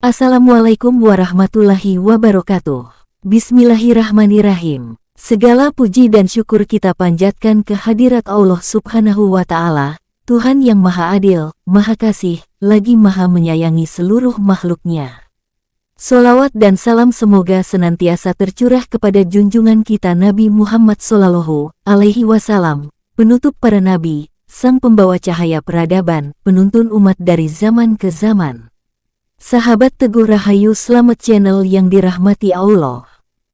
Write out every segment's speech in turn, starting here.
Assalamualaikum warahmatullahi wabarakatuh. Bismillahirrahmanirrahim. Segala puji dan syukur kita panjatkan ke hadirat Allah Subhanahu wa Ta'ala, Tuhan yang Maha Adil, Maha Kasih, lagi Maha Menyayangi seluruh makhluknya. Sholawat dan salam semoga senantiasa tercurah kepada junjungan kita Nabi Muhammad Sallallahu Alaihi Wasallam, penutup para nabi, sang pembawa cahaya peradaban, penuntun umat dari zaman ke zaman. Sahabat Teguh Rahayu Selamat Channel yang dirahmati Allah.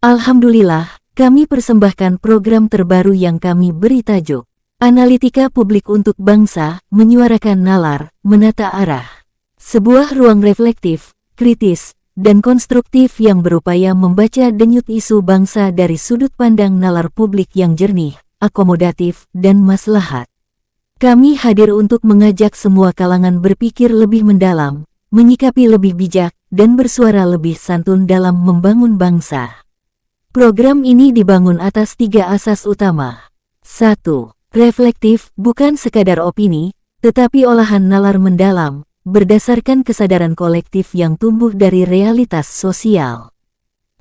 Alhamdulillah, kami persembahkan program terbaru yang kami beri tajuk Analitika Publik untuk Bangsa, Menyuarakan Nalar, Menata Arah. Sebuah ruang reflektif, kritis, dan konstruktif yang berupaya membaca denyut isu bangsa dari sudut pandang nalar publik yang jernih, akomodatif, dan maslahat. Kami hadir untuk mengajak semua kalangan berpikir lebih mendalam, menyikapi lebih bijak, dan bersuara lebih santun dalam membangun bangsa. Program ini dibangun atas 3 asas utama. 1. Reflektif, bukan sekadar opini, tetapi olahan nalar mendalam, berdasarkan kesadaran kolektif yang tumbuh dari realitas sosial.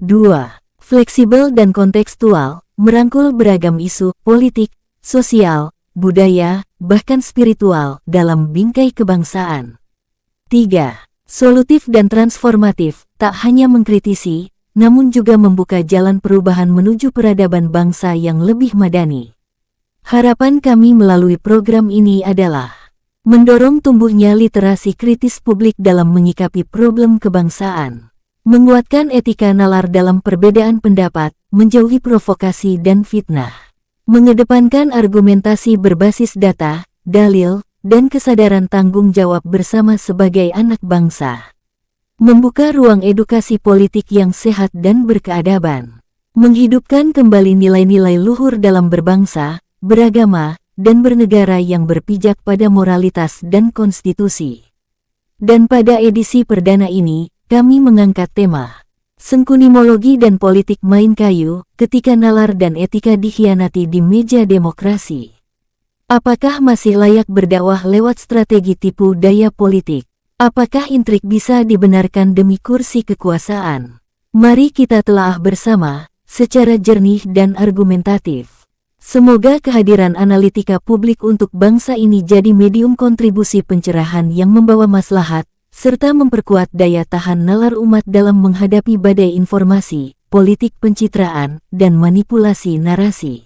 2. Fleksibel dan kontekstual, merangkul beragam isu, politik, sosial, budaya, bahkan spiritual, dalam bingkai kebangsaan. 3. Solutif dan transformatif, tak hanya mengkritisi, namun juga membuka jalan perubahan menuju peradaban bangsa yang lebih madani. Harapan kami melalui program ini adalah mendorong tumbuhnya literasi kritis publik dalam menyikapi problem kebangsaan, menguatkan etika nalar dalam perbedaan pendapat, menjauhi provokasi dan fitnah, mengedepankan argumentasi berbasis data, dalil, dan kesadaran tanggung jawab bersama sebagai anak bangsa. Membuka ruang edukasi politik yang sehat dan berkeadaban. Menghidupkan kembali nilai-nilai luhur dalam berbangsa, beragama, dan bernegara yang berpijak pada moralitas dan konstitusi. Dan pada edisi perdana ini, kami mengangkat tema Sengkunimologi dan Politik Main Kayu, ketika nalar dan etika dikhianati di meja demokrasi. Apakah masih layak berdakwah lewat strategi tipu daya politik? Apakah intrik bisa dibenarkan demi kursi kekuasaan? Mari kita telaah bersama, secara jernih dan argumentatif. Semoga kehadiran analitika publik untuk bangsa ini jadi medium kontribusi pencerahan yang membawa maslahat, serta memperkuat daya tahan nalar umat dalam menghadapi badai informasi, politik pencitraan, dan manipulasi narasi.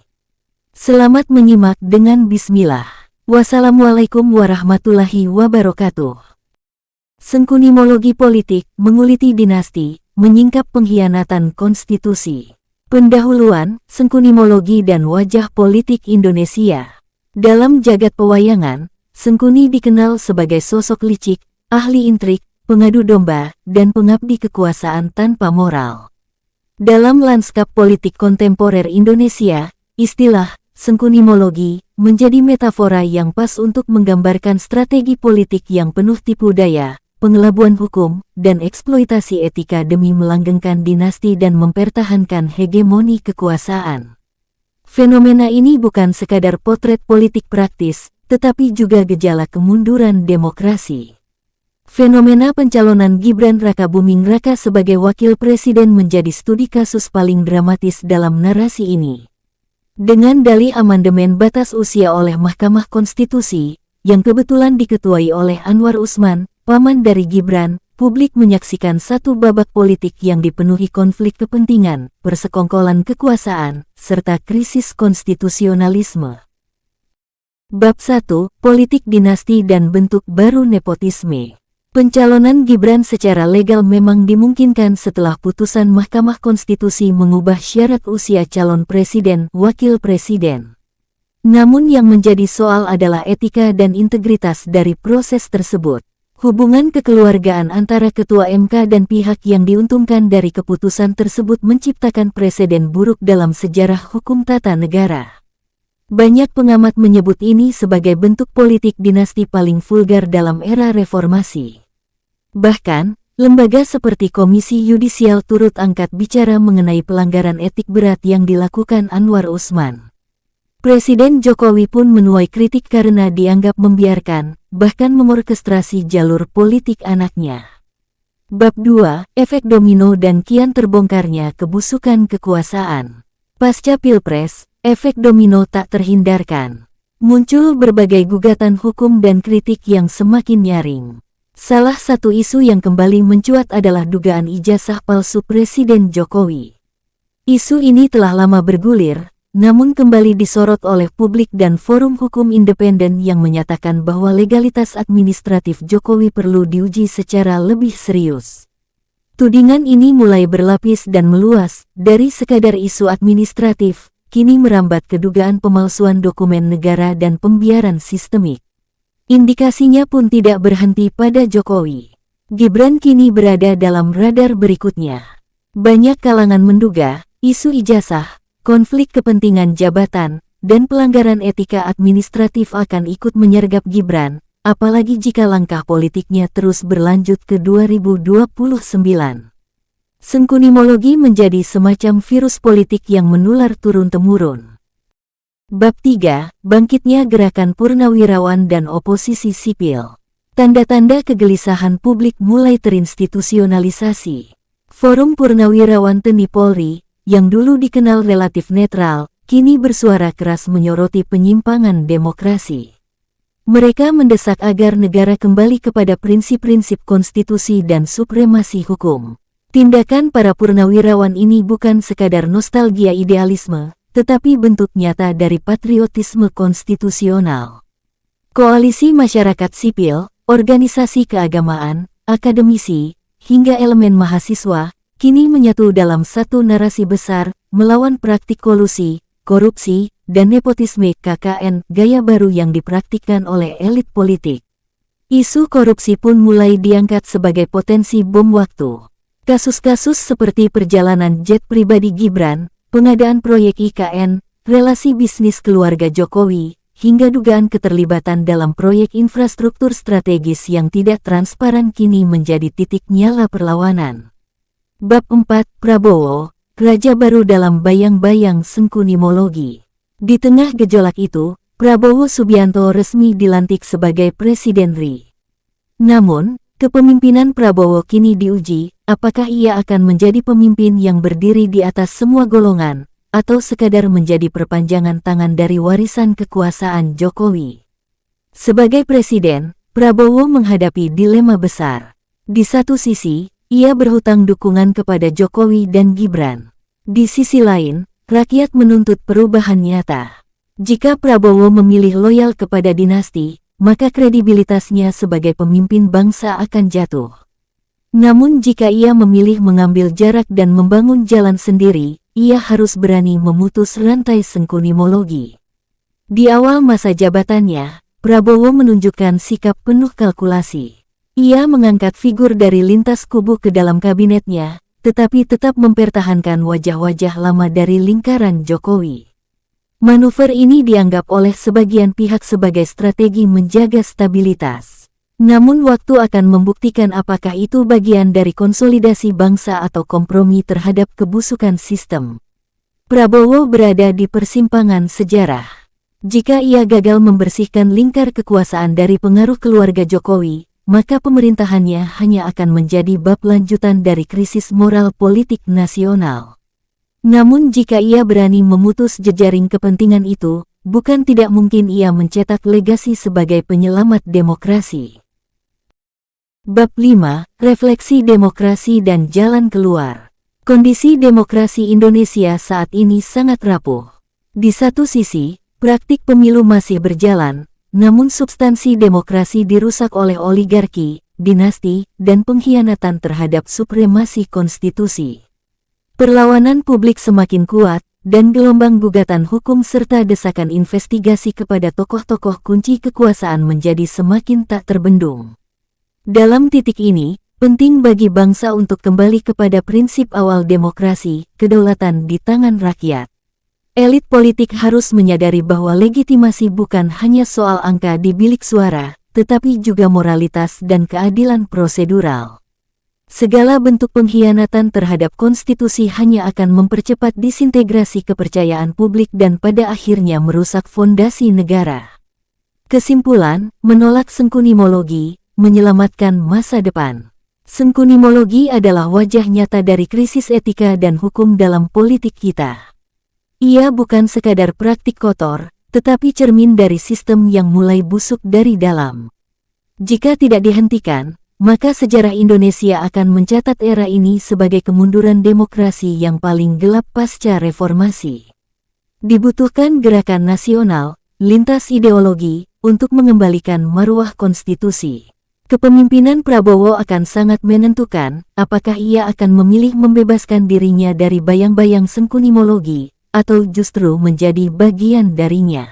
Selamat menyimak dengan bismillah. Wassalamualaikum warahmatullahi wabarakatuh. Sengkunimologi politik, menguliti dinasti, menyingkap pengkhianatan konstitusi. Pendahuluan, sengkunimologi dan wajah politik Indonesia. Dalam jagat pewayangan, Sengkuni dikenal sebagai sosok licik, ahli intrik, pengadu domba, dan pengabdi kekuasaan tanpa moral. Dalam lanskap politik kontemporer Indonesia, istilah sengkunimologi menjadi metafora yang pas untuk menggambarkan strategi politik yang penuh tipu daya, pengelabuan hukum, dan eksploitasi etika demi melanggengkan dinasti dan mempertahankan hegemoni kekuasaan. Fenomena ini bukan sekadar potret politik praktis, tetapi juga gejala kemunduran demokrasi. Fenomena pencalonan Gibran Rakabuming Raka sebagai wakil presiden menjadi studi kasus paling dramatis dalam narasi ini. Dengan dalih amandemen batas usia oleh Mahkamah Konstitusi, yang kebetulan diketuai oleh Anwar Usman, paman dari Gibran, publik menyaksikan satu babak politik yang dipenuhi konflik kepentingan, persekongkolan kekuasaan, serta krisis konstitusionalisme. Bab 1, Politik Dinasti dan Bentuk Baru Nepotisme. Pencalonan Gibran secara legal memang dimungkinkan setelah putusan Mahkamah Konstitusi mengubah syarat usia calon presiden, wakil presiden. Namun yang menjadi soal adalah etika dan integritas dari proses tersebut. Hubungan kekeluargaan antara Ketua MK dan pihak yang diuntungkan dari keputusan tersebut menciptakan preseden buruk dalam sejarah hukum tata negara. Banyak pengamat menyebut ini sebagai bentuk politik dinasti paling vulgar dalam era reformasi. Bahkan, lembaga seperti Komisi Yudisial turut angkat bicara mengenai pelanggaran etik berat yang dilakukan Anwar Usman. Presiden Jokowi pun menuai kritik karena dianggap membiarkan, bahkan mengorkestrasi jalur politik anaknya. Bab 2, Efek Domino dan kian terbongkarnya kebusukan kekuasaan. Pasca Pilpres, efek domino tak terhindarkan. Muncul berbagai gugatan hukum dan kritik yang semakin nyaring. Salah satu isu yang kembali mencuat adalah dugaan ijazah palsu Presiden Jokowi. Isu ini telah lama bergulir, namun kembali disorot oleh publik dan forum hukum independen yang menyatakan bahwa legalitas administratif Jokowi perlu diuji secara lebih serius. Tudingan ini mulai berlapis dan meluas, dari sekadar isu administratif, kini merambat ke dugaan pemalsuan dokumen negara dan pembiaran sistemik. Indikasinya pun tidak berhenti pada Jokowi. Gibran kini berada dalam radar berikutnya. Banyak kalangan menduga, isu ijazah, konflik kepentingan jabatan, dan pelanggaran etika administratif akan ikut menyergap Gibran, apalagi jika langkah politiknya terus berlanjut ke 2029. Sengkunimologi menjadi semacam virus politik yang menular turun-temurun. Bab 3, Bangkitnya Gerakan Purnawirawan dan Oposisi Sipil. Tanda-tanda kegelisahan publik mulai terinstitusionalisasi. Forum Purnawirawan TNI Polri, yang dulu dikenal relatif netral, kini bersuara keras menyoroti penyimpangan demokrasi. Mereka mendesak agar negara kembali kepada prinsip-prinsip konstitusi dan supremasi hukum. Tindakan para purnawirawan ini bukan sekadar nostalgia idealisme, tetapi bentuk nyata dari patriotisme konstitusional. Koalisi masyarakat sipil, organisasi keagamaan, akademisi, hingga elemen mahasiswa, kini menyatu dalam satu narasi besar, melawan praktik kolusi, korupsi, dan nepotisme KKN, gaya baru yang dipraktikkan oleh elit politik. Isu korupsi pun mulai diangkat sebagai potensi bom waktu. Kasus-kasus seperti perjalanan jet pribadi Gibran, pengadaan proyek IKN, relasi bisnis keluarga Jokowi, hingga dugaan keterlibatan dalam proyek infrastruktur strategis yang tidak transparan kini menjadi titik nyala perlawanan. Bab 4, Prabowo, Raja Baru dalam bayang-bayang sengkunimologi. Di tengah gejolak itu, Prabowo Subianto resmi dilantik sebagai Presiden RI. Namun, kepemimpinan Prabowo kini diuji, apakah ia akan menjadi pemimpin yang berdiri di atas semua golongan, atau sekadar menjadi perpanjangan tangan dari warisan kekuasaan Jokowi. Sebagai Presiden, Prabowo menghadapi dilema besar. Di satu sisi, ia berhutang dukungan kepada Jokowi dan Gibran. Di sisi lain, rakyat menuntut perubahan nyata. Jika Prabowo memilih loyal kepada dinasti, maka kredibilitasnya sebagai pemimpin bangsa akan jatuh. Namun jika ia memilih mengambil jarak dan membangun jalan sendiri, ia harus berani memutus rantai sengkunimologi. Di awal masa jabatannya, Prabowo menunjukkan sikap penuh kalkulasi. Ia mengangkat figur dari lintas kubu ke dalam kabinetnya, tetapi tetap mempertahankan wajah-wajah lama dari lingkaran Jokowi. Manuver ini dianggap oleh sebagian pihak sebagai strategi menjaga stabilitas. Namun waktu akan membuktikan apakah itu bagian dari konsolidasi bangsa atau kompromi terhadap kebusukan sistem. Prabowo berada di persimpangan sejarah. Jika ia gagal membersihkan lingkar kekuasaan dari pengaruh keluarga Jokowi, maka pemerintahannya hanya akan menjadi bab lanjutan dari krisis moral politik nasional. Namun jika ia berani memutus jejaring kepentingan itu, bukan tidak mungkin ia mencetak legasi sebagai penyelamat demokrasi. Bab 5, Refleksi Demokrasi dan Jalan Keluar. Kondisi demokrasi Indonesia saat ini sangat rapuh. Di satu sisi, praktik pemilu masih berjalan, namun substansi demokrasi dirusak oleh oligarki, dinasti, dan pengkhianatan terhadap supremasi konstitusi. Perlawanan publik semakin kuat, dan gelombang gugatan hukum serta desakan investigasi kepada tokoh-tokoh kunci kekuasaan menjadi semakin tak terbendung. Dalam titik ini, penting bagi bangsa untuk kembali kepada prinsip awal demokrasi, kedaulatan di tangan rakyat. Elit politik harus menyadari bahwa legitimasi bukan hanya soal angka di bilik suara, tetapi juga moralitas dan keadilan prosedural. Segala bentuk pengkhianatan terhadap konstitusi hanya akan mempercepat disintegrasi kepercayaan publik dan pada akhirnya merusak fondasi negara. Kesimpulan, menolak sengkunimologi, menyelamatkan masa depan. Sengkunimologi adalah wajah nyata dari krisis etika dan hukum dalam politik kita. Ia bukan sekadar praktik kotor, tetapi cermin dari sistem yang mulai busuk dari dalam. Jika tidak dihentikan, maka sejarah Indonesia akan mencatat era ini sebagai kemunduran demokrasi yang paling gelap pasca reformasi. Dibutuhkan gerakan nasional, lintas ideologi, untuk mengembalikan marwah konstitusi. Kepemimpinan Prabowo akan sangat menentukan apakah ia akan memilih membebaskan dirinya dari bayang-bayang sengkunimologi, atau justru menjadi bagian darinya.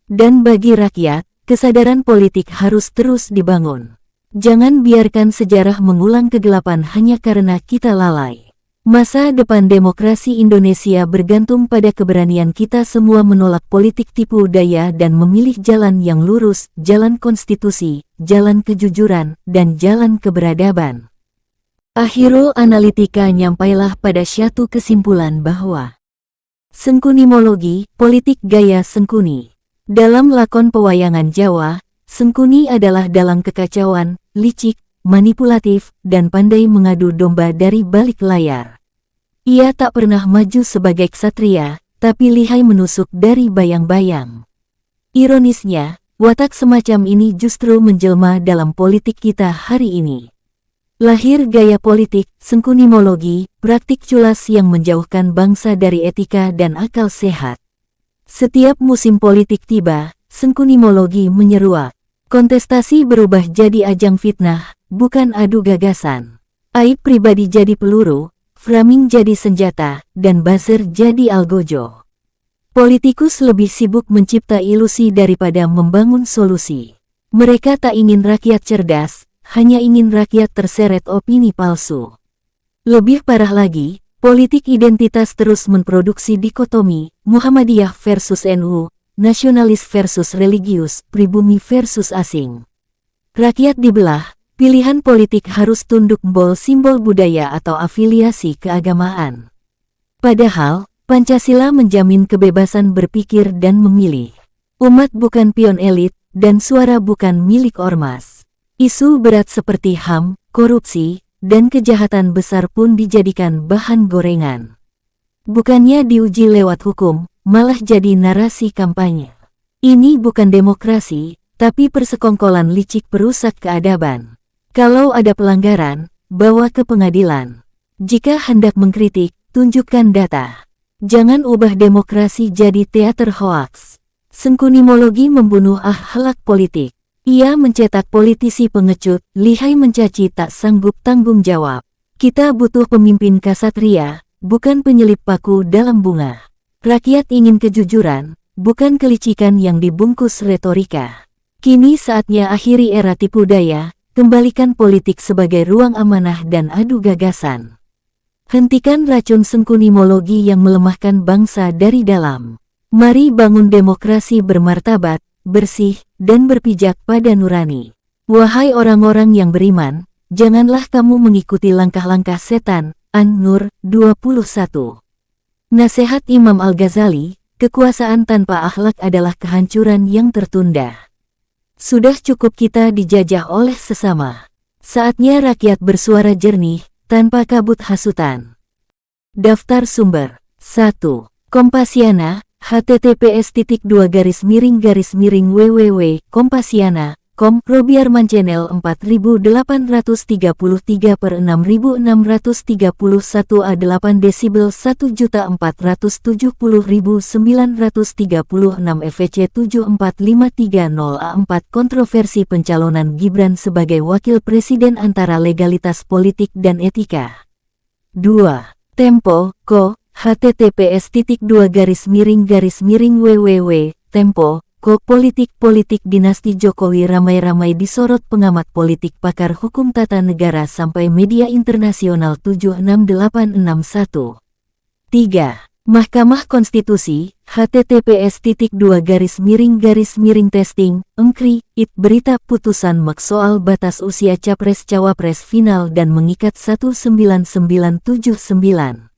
Dan bagi rakyat, kesadaran politik harus terus dibangun. Jangan biarkan sejarah mengulang kegelapan hanya karena kita lalai. Masa depan demokrasi Indonesia bergantung pada keberanian kita semua menolak politik tipu daya dan memilih jalan yang lurus, jalan konstitusi, jalan kejujuran, dan jalan keberadaban. Akhirul Analitika nyampailah pada suatu kesimpulan bahwa sengkunimologi, politik gaya sengkuni. Dalam lakon pewayangan Jawa, sengkuni adalah dalang kekacauan, licik, manipulatif, dan pandai mengadu domba dari balik layar. Ia tak pernah maju sebagai ksatria, tapi lihai menusuk dari bayang-bayang. Ironisnya, watak semacam ini justru menjelma dalam politik kita hari ini. Lahir gaya politik, sengkunimologi, praktik culas yang menjauhkan bangsa dari etika dan akal sehat. Setiap musim politik tiba, sengkunimologi menyeruak. Kontestasi berubah jadi ajang fitnah, bukan adu gagasan. Aib pribadi jadi peluru, framing jadi senjata, dan buzzer jadi algojo. Politikus lebih sibuk mencipta ilusi daripada membangun solusi. Mereka tak ingin rakyat cerdas, hanya ingin rakyat terseret opini palsu. Lebih parah lagi, politik identitas terus memproduksi dikotomi, Muhammadiyah versus NU, nasionalis versus religius, pribumi versus asing. Rakyat dibelah, pilihan politik harus tunduk simbol budaya atau afiliasi keagamaan. Padahal, Pancasila menjamin kebebasan berpikir dan memilih. Umat bukan pion elit, dan suara bukan milik ormas. Isu berat seperti HAM, korupsi, dan kejahatan besar pun dijadikan bahan gorengan. Bukannya diuji lewat hukum, malah jadi narasi kampanye. Ini bukan demokrasi, tapi persekongkolan licik perusak keadaban. Kalau ada pelanggaran, bawa ke pengadilan. Jika hendak mengkritik, tunjukkan data. Jangan ubah demokrasi jadi teater hoaks. Sengkunimologi membunuh akhlak politik. Ia mencetak politisi pengecut, lihai mencaci tak sanggup tanggung jawab. Kita butuh pemimpin kasatria, bukan penyelip paku dalam bunga. Rakyat ingin kejujuran, bukan kelicikan yang dibungkus retorika. Kini saatnya akhiri era tipu daya, kembalikan politik sebagai ruang amanah dan adu gagasan. Hentikan racun sengkunimologi yang melemahkan bangsa dari dalam. Mari bangun demokrasi bermartabat, bersih, dan berpijak pada nurani. Wahai orang-orang yang beriman, janganlah kamu mengikuti langkah-langkah setan. An-Nur 21. Nasihat Imam Al-Ghazali, kekuasaan tanpa akhlak adalah kehancuran yang tertunda. Sudah cukup kita dijajah oleh sesama. Saatnya rakyat bersuara jernih, tanpa kabut hasutan. Daftar sumber. 1. Kompasiana, https://www.kompasiana.com Robiarman Channel 4833/6631 A8 desibel 1.470.936 FVC 74530 A4 Kontroversi pencalonan Gibran sebagai wakil presiden antara legalitas politik dan etika. 2. Tempo, Co. https://www.tempo Politik dinasti Jokowi ramai-ramai disorot pengamat politik pakar hukum tata negara sampai media internasional 76861. 3. Mahkamah Konstitusi, https://testing, berita putusan MAK soal batas usia Capres-Cawapres final dan mengikat 19979.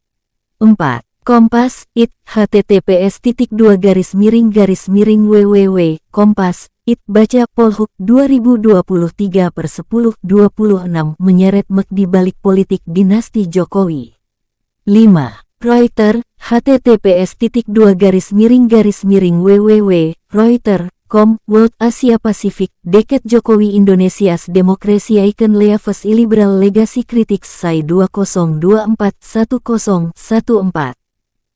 4. Kompas, IT, https://www.kompas, IT baca Polhuk 2023/10/26 menyeret mek di balik politik dinasti Jokowi. 5. Reuters, https://www.reuters.com, World Asia Pacific, Decade Jokowi Indonesia's Democracy Icon Leaves Illiberal Legacy Critics Say 2024-1014.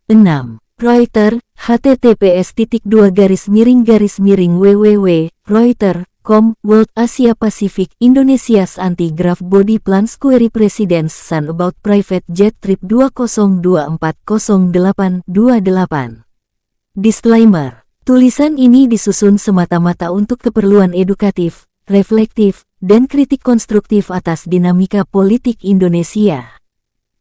6. Reuters, https://www.reuters.com, World Asia Pacific, Indonesia's Anti-Graft Body Plans Query President's Son About Private Jet Trip 2024-08-28. Disclaimer. Tulisan ini disusun semata-mata untuk keperluan edukatif, reflektif, dan kritik konstruktif atas dinamika politik Indonesia.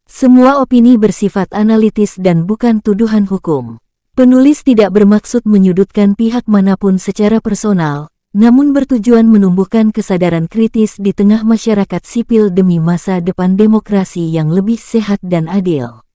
Semua opini bersifat analitis dan bukan tuduhan hukum. Penulis tidak bermaksud menyudutkan pihak manapun secara personal, namun bertujuan menumbuhkan kesadaran kritis di tengah masyarakat sipil demi masa depan demokrasi yang lebih sehat dan adil.